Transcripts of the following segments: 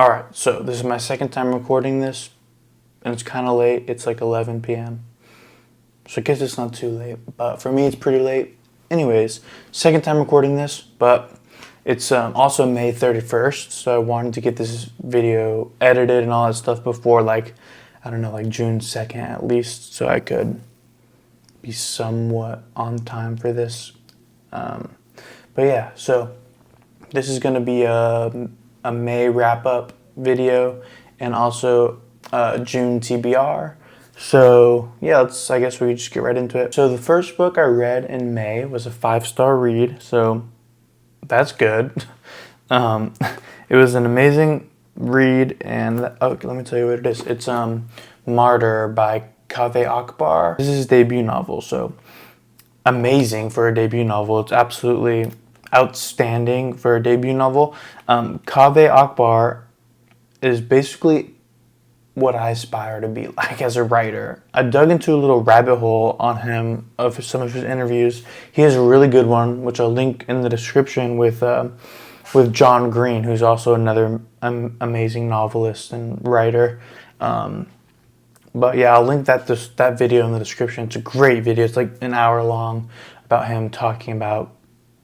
Alright, so this is my second time recording this, and it's kind of late. It's like 11 p.m. So I guess it's not too late, but for me it's pretty late. Anyways, second time recording this, but it's also May 31st, so I wanted to get this video edited and all that stuff before, like, I don't know, like June 2nd at least, so I could be somewhat on time for this. But yeah, so this is going to be a May wrap-up video and also June TBR. So yeah, I guess we just get right into it. So the first book I read in May was a 5-star read, so that's good. It was an amazing read, and let me tell you what it is. It's Martyr by Kaveh Akbar. This is his debut novel, so amazing for a debut novel. It's absolutely outstanding for a debut novel. Kaveh Akbar is basically what I aspire to be like as a writer. I dug into a little rabbit hole on him of some of his interviews. He has a really good one, which I'll link in the description, with John Green, who's also another amazing novelist and writer. But yeah, I'll link that video in the description. It's a great video. It's like an hour long about him talking about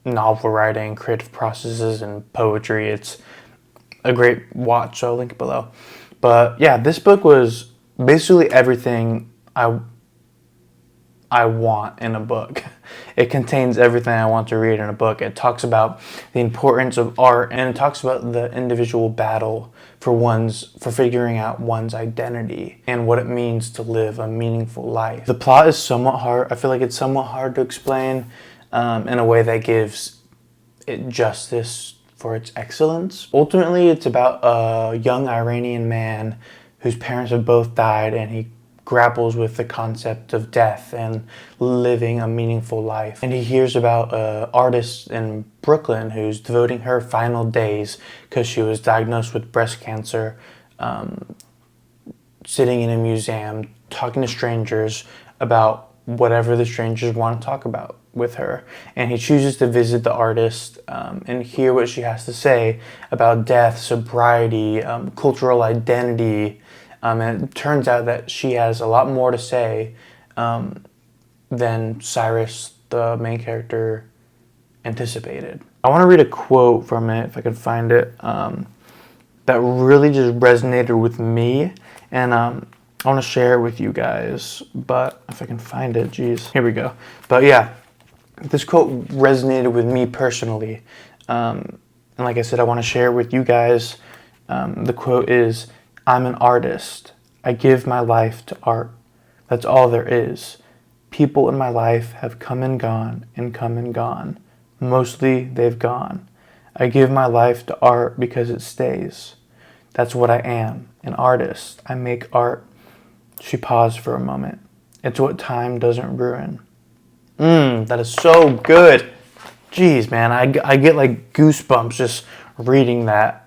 novel writing, creative processes, and poetry. It's a great watch, so I'll link it below. But yeah, this book was basically everything I want in a book. It contains everything I want to read in a book. It talks about the importance of art, and it talks about the individual battle for figuring out one's identity and what it means to live a meaningful life. The plot is somewhat hard. I feel like it's somewhat hard to explain in a way that gives it justice for its excellence. Ultimately, it's about a young Iranian man whose parents have both died, and he grapples with the concept of death and living a meaningful life. And he hears about an artist in Brooklyn who's devoting her final days, because she was diagnosed with breast cancer, sitting in a museum talking to strangers about whatever the strangers want to talk about with her. And he chooses to visit the artist and hear what she has to say about death, sobriety, cultural identity. And it turns out that she has a lot more to say than Cyrus, the main character, anticipated. I want to read a quote from it, if I can find it, that really just resonated with me, and I want to share it with you guys, but if I can find it, geez. Here we go. But yeah, this quote resonated with me personally, and like I said, I want to share it with you guys. The quote is, "I'm an artist. I give my life to art. That's all there is. People in my life have come and gone and come and gone. Mostly they've gone. I give my life to art because it stays. That's what I am, an artist. I make art." She paused for a moment. "It's what time doesn't ruin." That is so good. Jeez, man, I get like goosebumps just reading that.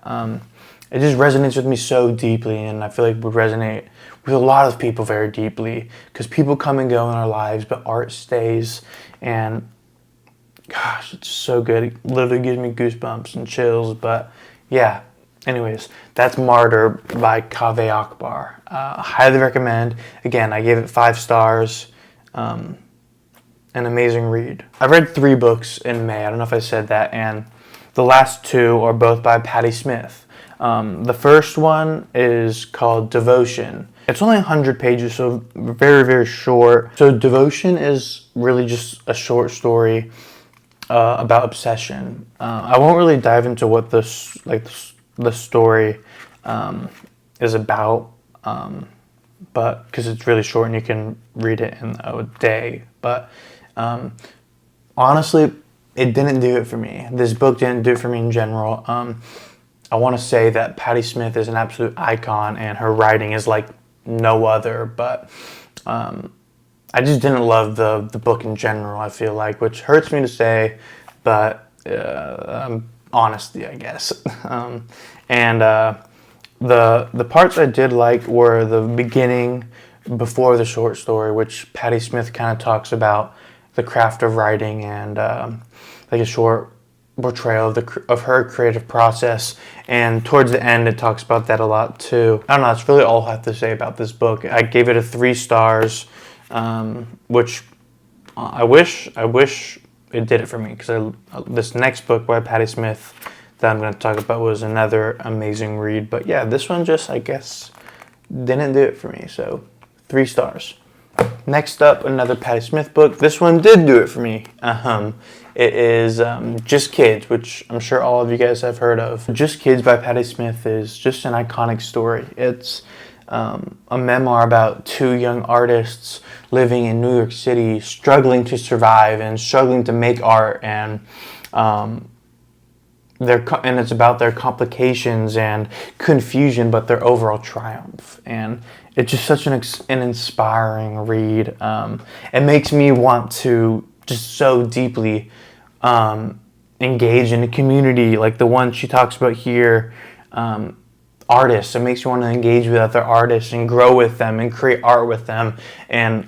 It just resonates with me so deeply, and I feel like it would resonate with a lot of people very deeply, because people come and go in our lives, but art stays. And gosh, it's so good. It literally gives me goosebumps and chills. But yeah, anyways, that's Martyr by Kaveh Akbar. Highly recommend. Again, I gave it 5 stars. An amazing read. I read 3 books in May. I don't know if I said that, and the last 2 are both by Patti Smith. The first one is called Devotion. It's only 100 pages, so very, very short. So Devotion is really just a short story about obsession. I won't really dive into what the story is about, but because it's really short and you can read it in a day. But honestly, it didn't do it for me. This book didn't do it for me in general. I want to say that Patti Smith is an absolute icon, and her writing is like no other, but I just didn't love the book in general, I feel like, which hurts me to say, but honesty, I guess. And the parts I did like were the beginning, before the short story, which Patti Smith kind of talks about the craft of writing, and like a short portrayal of her creative process, And towards the end, it talks about that a lot too. I don't know, that's really all I have to say about this book. I gave it a 3 stars, which I wish it did it for me, because this next book by Patti Smith that I'm going to talk about was another amazing read. But yeah, this one just, I guess, didn't do it for me, so 3 stars. Next up, another Patti Smith book. This one did do it for me. It is Just Kids, which I'm sure all of you guys have heard of. Just Kids by Patti Smith is just an iconic story. It's a memoir about 2 young artists living in New York City, struggling to survive and struggling to make art, and it's about their complications and confusion, but their overall triumph. And it's just such an inspiring read. It makes me want to just so deeply engage in a community like the one she talks about here. Artists. It makes you want to engage with other artists and grow with them and create art with them, and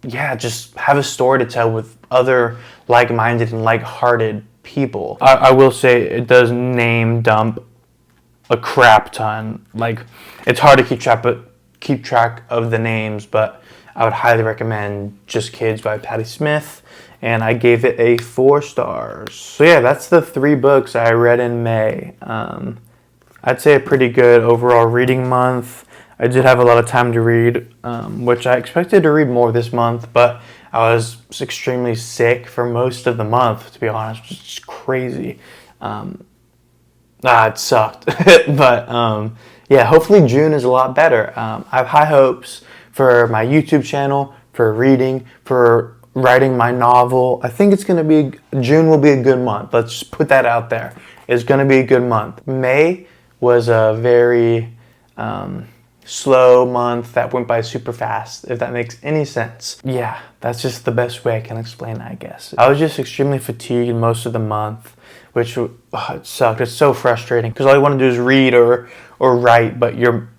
just have a story to tell with other like-minded and like-hearted people. I will say it does name dump a crap ton. Like, it's hard to keep track of the names, but I would highly recommend Just Kids by Patti Smith, and I gave it a 4 stars. So yeah, that's the 3 books I read in May. I'd say a pretty good overall reading month. I did have a lot of time to read, which I expected to read more this month, but I was extremely sick for most of the month, to be honest. Just crazy. It sucked. But yeah, hopefully June is a lot better. I have high hopes for my YouTube channel, for reading, for writing my novel. I think June will be a good month. Let's just put that out there. It's going to be a good month. May was a very slow month that went by super fast, if that makes any sense. Yeah, that's just the best way I can explain it, I guess. I was just extremely fatigued most of the month, which it sucked. It's so frustrating, because all you want to do is read or write, but your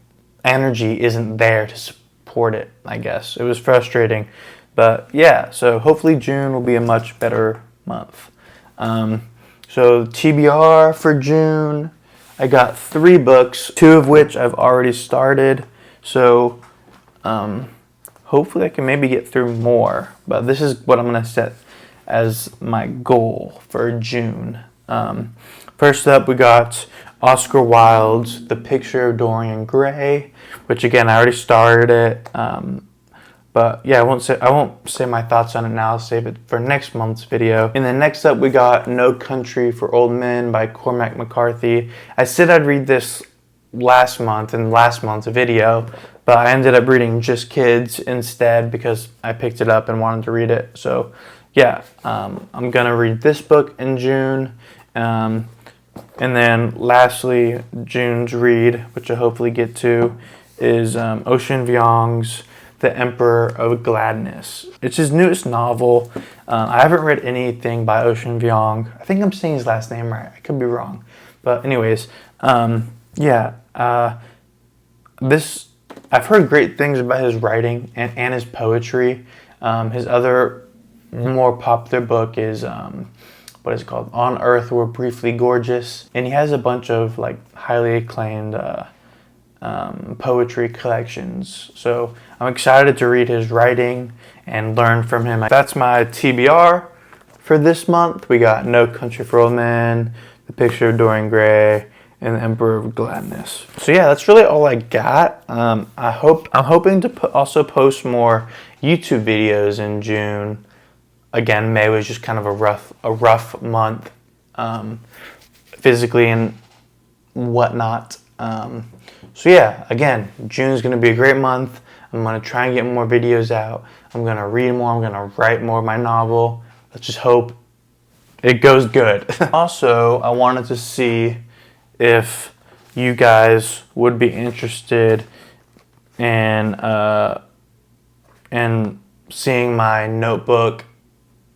energy isn't there to support it, I guess. It was frustrating. But yeah, so hopefully June will be a much better month. So TBR for June, I got 3 books, 2 of which I've already started. So hopefully I can maybe get through more. But this is what I'm going to set as my goal for June. First up, we got Oscar Wilde's The Picture of Dorian Gray, which again, I already started it. But yeah, I won't say my thoughts on it now. I'll save it for next month's video. And then next up, we got No Country for Old Men by Cormac McCarthy. I said I'd read this last month in last month's video, but I ended up reading Just Kids instead because I picked it up and wanted to read it. So yeah, I'm gonna read this book in June. And then lastly, June's read, which I'll hopefully get to, is Ocean Vuong's The Emperor of Gladness. It's his newest novel. I haven't read anything by Ocean Vuong. I think I'm saying his last name right. I could be wrong. But anyways, this, I've heard great things about his writing and his poetry. His other more popular book is, what is it called? On Earth We're Briefly Gorgeous. And he has a bunch of like highly acclaimed poetry collections. So I'm excited to read his writing and learn from him. That's my TBR for this month. We got No Country for Old Men, The Picture of Dorian Gray, and The Emperor of Gladness. So yeah, that's really all I got. I'm hoping to also post more YouTube videos in June. Again, May was just kind of a rough month, physically and whatnot. So yeah, again, June is going to be a great month. I'm going to try and get more videos out. I'm going to read more. I'm going to write more of my novel. Let's just hope it goes good. Also, I wanted to see if you guys would be interested in seeing my notebook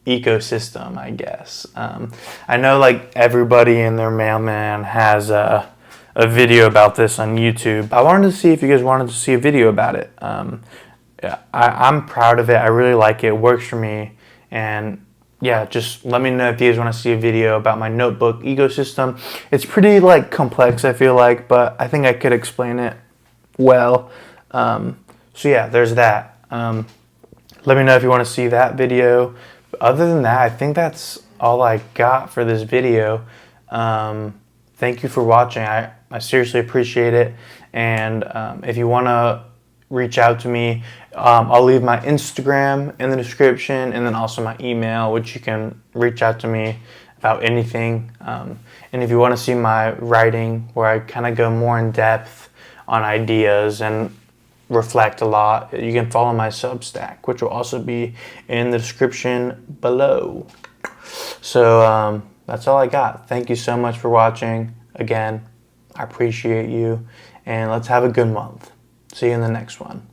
ecosystem, I guess. I know like everybody and their mailman has a video about this on YouTube. I wanted to see if you guys wanted to see a video about it. Yeah, I'm proud of it. I really like it. It works for me. And yeah, just let me know if you guys want to see a video about my notebook ecosystem. It's pretty like complex, I feel like, but I think I could explain it well. So yeah, there's that. Let me know if you want to see that video. But other than that, I think that's all I got for this video. Thank you for watching. I seriously appreciate it. And if you want to reach out to me, I'll leave my Instagram in the description, and then also my email, which you can reach out to me about anything. And if you want to see my writing, where I kind of go more in depth on ideas and reflect a lot, you can follow my Substack, which will also be in the description below. So that's all I got. Thank you so much for watching. Again, I appreciate you, and let's have a good month. See you in the next one.